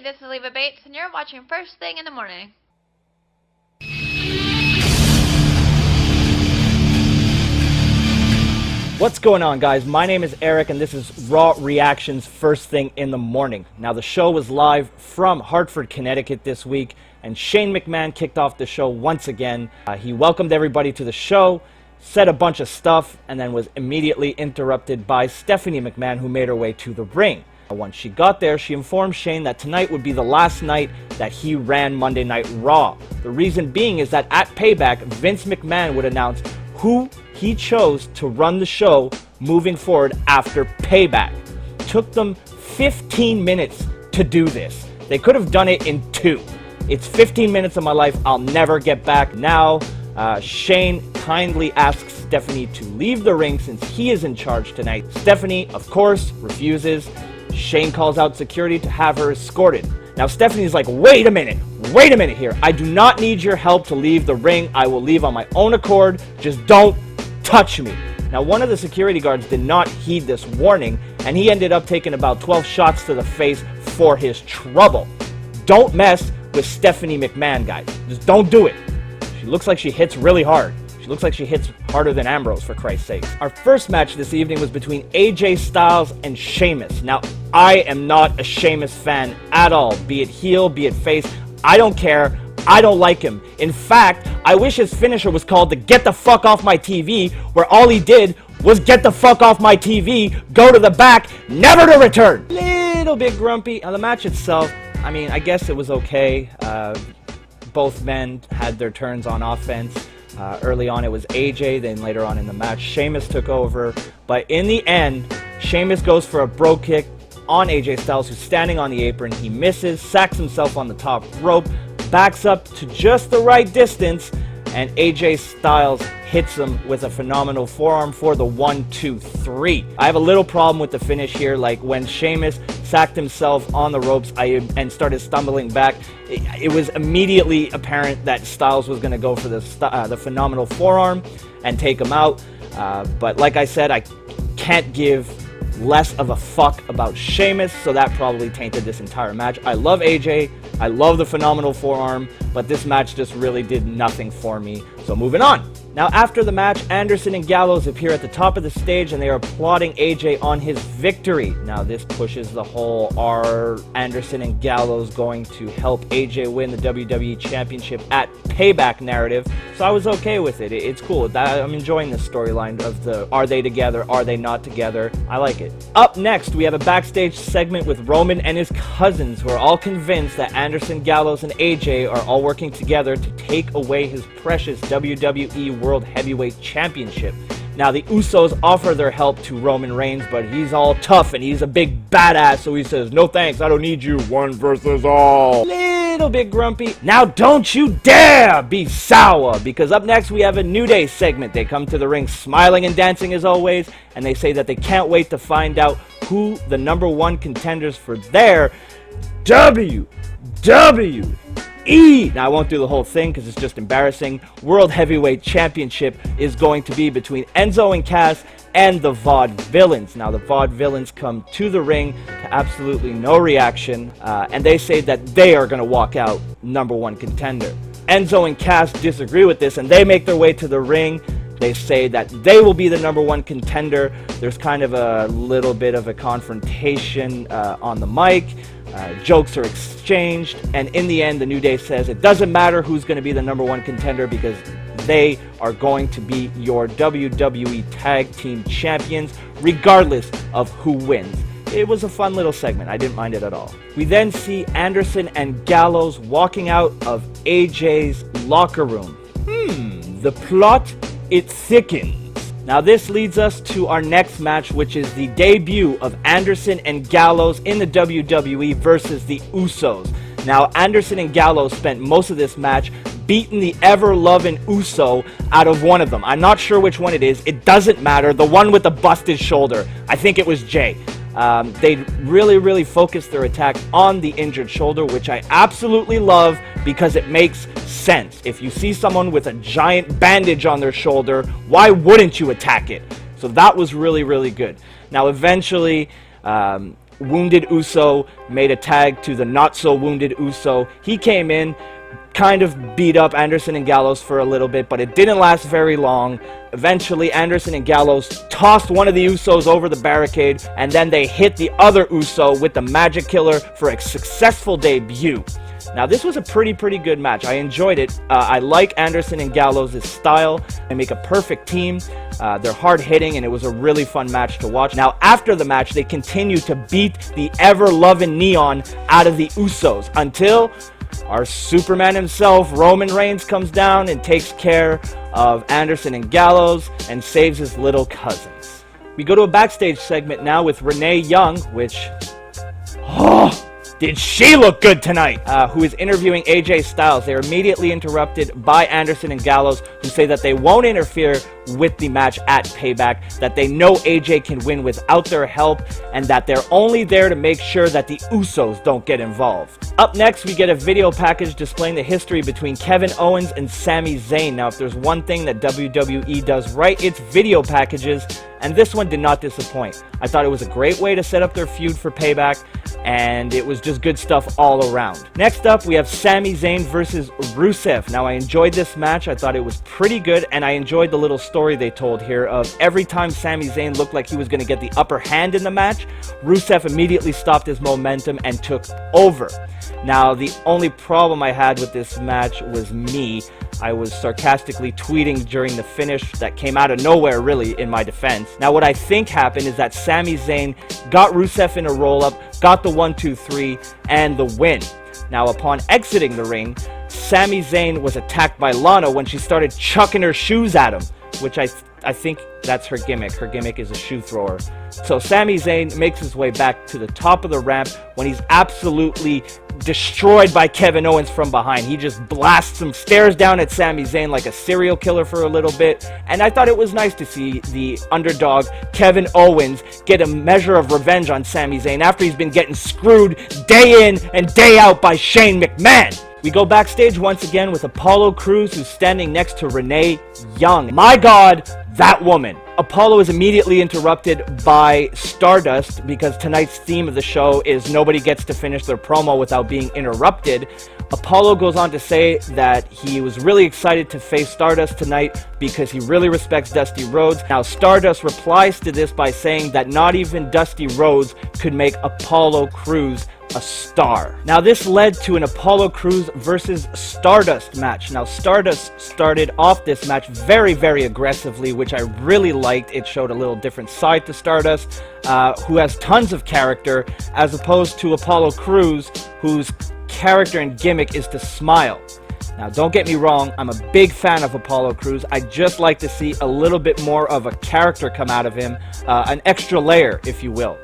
this is Leva Bates, and you're watching First Thing in the Morning. What's going on, guys? My name is Eric, and this is Raw Reactions First Thing in the Morning. Now, the show was live from Hartford, Connecticut this week, and Shane McMahon kicked off the show once again. He welcomed everybody to the show, said a bunch of stuff, and then was immediately interrupted by Stephanie McMahon, who made her way to the ring. Once she got there, she informed Shane that tonight would be the last night that he ran Monday Night Raw. The reason being is that at Payback, Vince McMahon would announce who he chose to run the show moving forward after Payback. Took them 15 minutes to do this. They could have done it in 2. It's 15 minutes of my life I'll never get back. Now, Shane kindly asks Stephanie to leave the ring since he is in charge tonight. Stephanie, of course, refuses. Shane calls out security to have her escorted. Now Stephanie's like, wait a minute here. I do not need your help to leave the ring. I will leave on my own accord. Just don't touch me. Now one of the security guards did not heed this warning, and he ended up taking about 12 shots to the face for his trouble. Don't mess with Stephanie McMahon, guys. Just don't do it. She looks like she hits really hard. She looks like she hits harder than Ambrose, for Christ's sake. Our first match this evening was between AJ Styles and Sheamus. Now, I am not a Sheamus fan at all. Be it heel, be it face. I don't care. I don't like him. In fact, I wish his finisher was called the Get the Fuck Off My TV, where all he did was get the fuck off my TV, go to the back, never to return. Little bit grumpy. Now, the match itself, I mean, I guess it was okay. Both men had their turns on offense. Early on it was AJ, then later on in the match Sheamus took over, but in the end Sheamus goes for a bro kick on AJ Styles, who's standing on the apron. He misses, sacks himself on the top rope, backs up to just the right distance, and AJ Styles hits him with a phenomenal forearm for the 1-2-3. I have a little problem with the finish here. Like when Sheamus sacked himself on the ropes and started stumbling back, it was immediately apparent that Styles was going to go for the phenomenal forearm and take him out. But like I said, I can't give less of a fuck about Sheamus, so that probably tainted this entire match. I love AJ, I love the phenomenal forearm, but this match just really did nothing for me. So moving on. Now after the match, Anderson and Gallows appear at the top of the stage and they are applauding AJ on his victory. Now this pushes the whole, are Anderson and Gallows going to help AJ win the WWE Championship at Payback narrative? So I was okay with it. It's cool. I'm enjoying this storyline of the, are they together, are they not together? I like it. Up next, we have a backstage segment with Roman and his cousins, who are all convinced that Anderson, Gallows, and AJ are all working together to take away his precious WWE World Heavyweight Championship. Now the Usos offer their help to Roman Reigns, but he's all tough and he's a big badass, so he says, no thanks, I don't need you, one versus all. Little bit grumpy. Now don't you dare be sour, because up next we have a New Day segment. They come to the ring smiling and dancing as always, and they say that they can't wait to find out who the #1 contenders for their WWE. Now I won't do the whole thing because it's just embarrassing. World Heavyweight Championship is going to be between Enzo and Cass and the Vaudevillains. Now the Vaudevillains come to the ring to absolutely no reaction, and they say that they are going to walk out #1 contender. Enzo and Cass disagree with this, and they make their way to the ring. They say that they will be the #1 contender. There's kind of a little bit of a confrontation on the mic. Jokes are exchanged, and in the end, the New Day says it doesn't matter who's going to be the #1 contender because they are going to be your WWE Tag Team Champions, regardless of who wins. It was a fun little segment. I didn't mind it at all. We then see Anderson and Gallows walking out of AJ's locker room. The plot, it thickens. Now this leads us to our next match, which is the debut of Anderson and Gallows in the WWE versus the Usos. Now Anderson and Gallows spent most of this match beating the ever-loving Uso out of one of them. I'm not sure which one it is. It doesn't matter. The one with the busted shoulder. I think it was Jay. They really focused their attack on the injured shoulder, which I absolutely love because it makes sense. If you see someone with a giant bandage on their shoulder, why wouldn't you attack it? So that was really good. Now eventually wounded Uso made a tag to the not so wounded Uso. He came in, kind of beat up Anderson and Gallows for a little bit, but it didn't last very long. Eventually, Anderson and Gallows tossed one of the Usos over the barricade, and then they hit the other Uso with the Magic Killer for a successful debut. Now, this was a pretty good match. I enjoyed it. I like Anderson and Gallows' style. They make a perfect team. They're hard-hitting, and it was a really fun match to watch. Now, after the match, they continue to beat the ever-loving Neon out of the Usos until our Superman himself, Roman Reigns, comes down and takes care of Anderson and Gallows and saves his little cousins. We go to a backstage segment now with Renee Young, which... did she look good tonight? Who is interviewing AJ Styles. They're immediately interrupted by Anderson and Gallows, who say that they won't interfere with the match at Payback, that they know AJ can win without their help, and that they're only there to make sure that the Usos don't get involved. Up next, we get a video package displaying the history between Kevin Owens and Sami Zayn. Now, if there's one thing that WWE does right, it's video packages, and this one did not disappoint. I thought it was a great way to set up their feud for Payback, and it was just good stuff all around. Next up, we have Sami Zayn versus Rusev. Now, I enjoyed this match. I thought it was pretty good, and I enjoyed the little story they told here of every time Sami Zayn looked like he was going to get the upper hand in the match, Rusev immediately stopped his momentum and took over. Now, the only problem I had with this match was me. I was sarcastically tweeting during the finish that came out of nowhere, really, in my defense. Now, what I think happened is that Sami Zayn got Rusev in a roll-up, got the 1-2-3, and the win. Now, upon exiting the ring, Sami Zayn was attacked by Lana when she started chucking her shoes at him, which I think that's her gimmick. Her gimmick is a shoe thrower. So Sami Zayn makes his way back to the top of the ramp when he's absolutely destroyed by Kevin Owens from behind. He just blasts him, stares down at Sami Zayn like a serial killer for a little bit, and I thought it was nice to see the underdog Kevin Owens get a measure of revenge on Sami Zayn after he's been getting screwed day in and day out by Shane McMahon. We go backstage once again with Apollo Crews, who's standing next to Renee Young. My God, that woman. Apollo is immediately interrupted by Stardust because tonight's theme of the show is nobody gets to finish their promo without being interrupted. Apollo goes on to say that he was really excited to face Stardust tonight because he really respects Dusty Rhodes. Now, Stardust replies to this by saying that not even Dusty Rhodes could make Apollo Crews a star. Now, this led to an Apollo Crews versus Stardust match. Now, Stardust started off this match very aggressively, which I really liked. It showed a little different side to Stardust, who has tons of character, as opposed to Apollo Crews, whose character and gimmick is to smile. Now, don't get me wrong, I'm a big fan of Apollo Crews. I just like to see a little bit more of a character come out of him, an extra layer, if you will.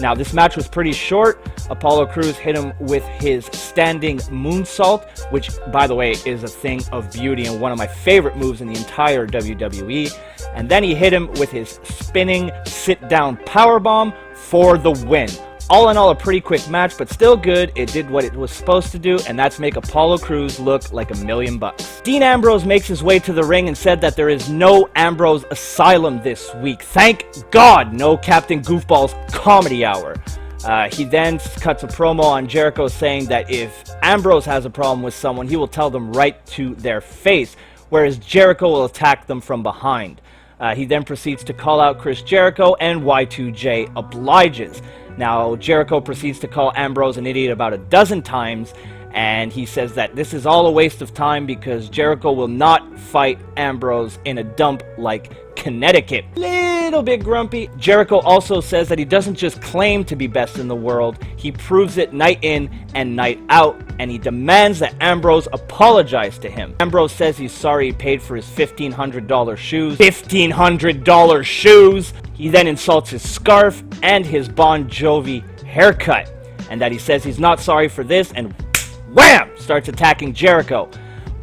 Now, this match was pretty short. Apollo Crews hit him with his standing moonsault, which, by the way, is a thing of beauty and one of my favorite moves in the entire WWE. And then he hit him with his spinning sit-down powerbomb for the win. All in all, a pretty quick match, but still good. It did what it was supposed to do, and that's make Apollo Crews look like $1,000,000. Dean Ambrose makes his way to the ring and said that there is no Ambrose Asylum this week. Thank God, no Captain Goofball's Comedy Hour. He then cuts a promo on Jericho saying that if Ambrose has a problem with someone, he will tell them right to their face, whereas Jericho will attack them from behind. He then proceeds to call out Chris Jericho, and Y2J obliges. Now, Jericho proceeds to call Ambrose an idiot about a dozen times, and he says that this is all a waste of time because Jericho will not fight Ambrose in a dump like Connecticut. Little bit grumpy. Jericho also says that he doesn't just claim to be best in the world, he proves it night in and night out, and he demands that Ambrose apologize to him. Ambrose says he's sorry he paid for his $1,500 shoes. $1,500 shoes! He then insults his scarf and his Bon Jovi haircut, and that he says he's not sorry for this, and wham! Starts attacking Jericho.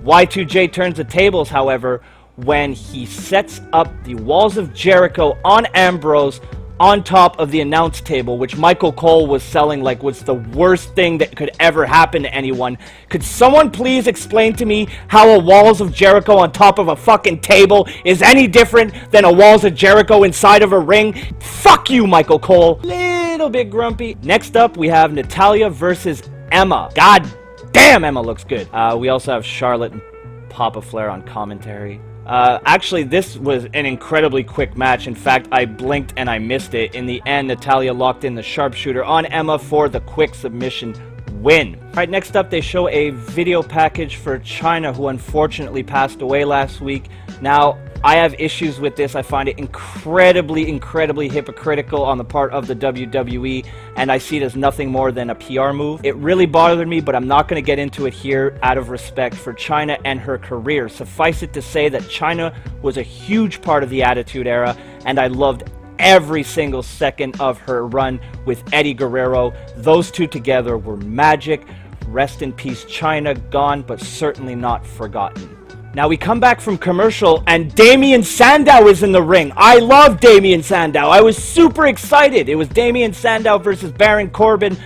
Y2J turns the tables, however, when he sets up the walls of Jericho on Ambrose on top of the announce table, which Michael Cole was selling like was the worst thing that could ever happen to anyone. Could someone please explain to me how a Walls of Jericho on top of a fucking table is any different than a Walls of Jericho inside of a ring? Fuck you, Michael Cole. Little bit grumpy. Next up, we have Natalya versus Emma. God damn, Emma looks good. We also have Charlotte and Papa Flair on commentary. Actually, this was an incredibly quick match. In fact, I blinked and I missed it. In the end, Natalya locked in the sharpshooter on Emma for the quick submission win. Alright, next up, they show a video package for Chyna, who unfortunately passed away last week. Now, I have issues with this. I find it incredibly hypocritical on the part of the WWE, and I see it as nothing more than a PR move. It really bothered me, but I'm not going to get into it here out of respect for Chyna and her career. Suffice it to say that Chyna was a huge part of the Attitude Era, and I loved every single second of her run with Eddie Guerrero. Those two together were magic. Rest in peace, Chyna, gone, but certainly not forgotten. Now we come back from commercial and Damien Sandow is in the ring. I love Damien Sandow. I was super excited. It was Damien Sandow versus Baron Corbin,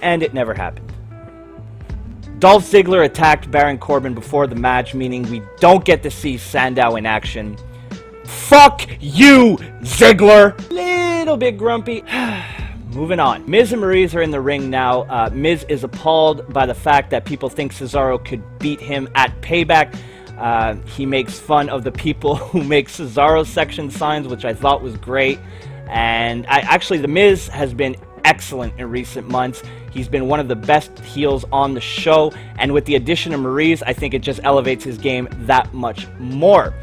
and it never happened. Dolph Ziggler attacked Baron Corbin before the match, meaning we don't get to see Sandow in action. Fuck you, Ziggler! Little bit grumpy. Moving on. Miz and Maryse are in the ring now. Miz is appalled by the fact that people think Cesaro could beat him at Payback. He makes fun of the people who make Cesaro section signs, which I thought was great. And actually, the Miz has been excellent in recent months. He's been one of the best heels on the show. And with the addition of Maryse, I think it just elevates his game that much more.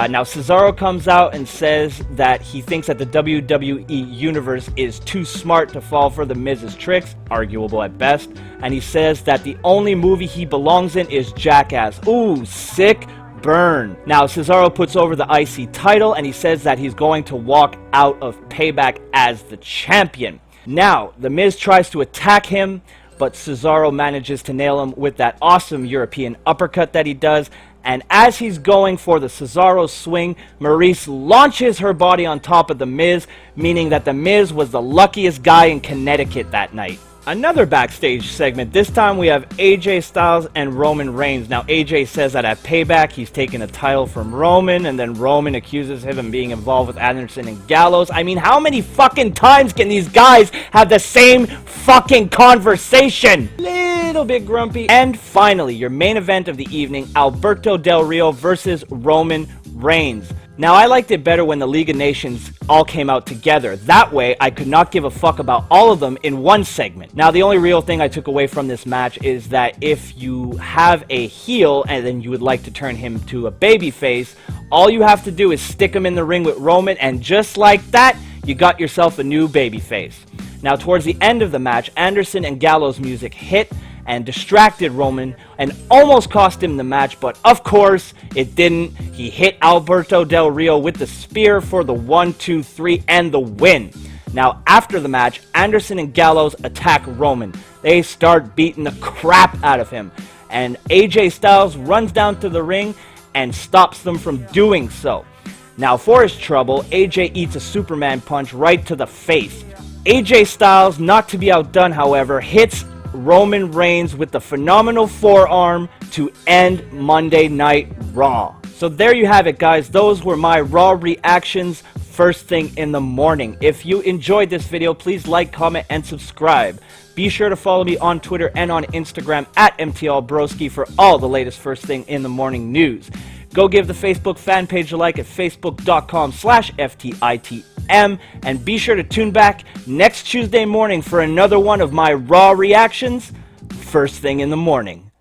Now, Cesaro comes out and says that he thinks that the WWE Universe is too smart to fall for the Miz's tricks, arguable at best, and he says that the only movie he belongs in is Jackass. Ooh, sick burn. Now, Cesaro puts over the IC title, and he says that he's going to walk out of Payback as the champion. Now, the Miz tries to attack him, but Cesaro manages to nail him with that awesome European uppercut that he does. And as he's going for the Cesaro swing, Maryse launches her body on top of The Miz, meaning that The Miz was the luckiest guy in Connecticut that night. Another backstage segment. This time we have AJ Styles and Roman Reigns. Now AJ says that at Payback he's taken a title from Roman, and then Roman accuses him of being involved with Anderson and Gallows. I mean, how many fucking times can these guys have the same fucking conversation? Little bit grumpy. And finally, your main event of the evening, Alberto Del Rio versus Roman Reigns. Now, I liked it better when the League of Nations all came out together. That way, I could not give a fuck about all of them in one segment. Now, the only real thing I took away from this match is that if you have a heel and then you would like to turn him to a babyface, all you have to do is stick him in the ring with Roman, and just like that, you got yourself a new babyface. Now, towards the end of the match, Anderson and Gallows music hit and distracted Roman and almost cost him the match, but of course it didn't. He hit Alberto Del Rio with the spear for the 1, 2, 3 and the win. Now after the match, Anderson and Gallows attack Roman. They start beating the crap out of him, and AJ Styles runs down to the ring and stops them from doing so. Now for his trouble, AJ eats a Superman punch right to the face. AJ Styles, not to be outdone however, hits Roman Reigns with the phenomenal forearm to end Monday Night Raw. So there you have it, guys. Those were my Raw reactions first thing in the morning. If you enjoyed this video, please like, comment, and subscribe. Be sure to follow me on Twitter and on Instagram at MTLBroski for all the latest first thing in the morning news. Go give the Facebook fan page a like at facebook.com/FTitM, and be sure to tune back next Tuesday morning for another one of my Raw reactions first thing in the morning.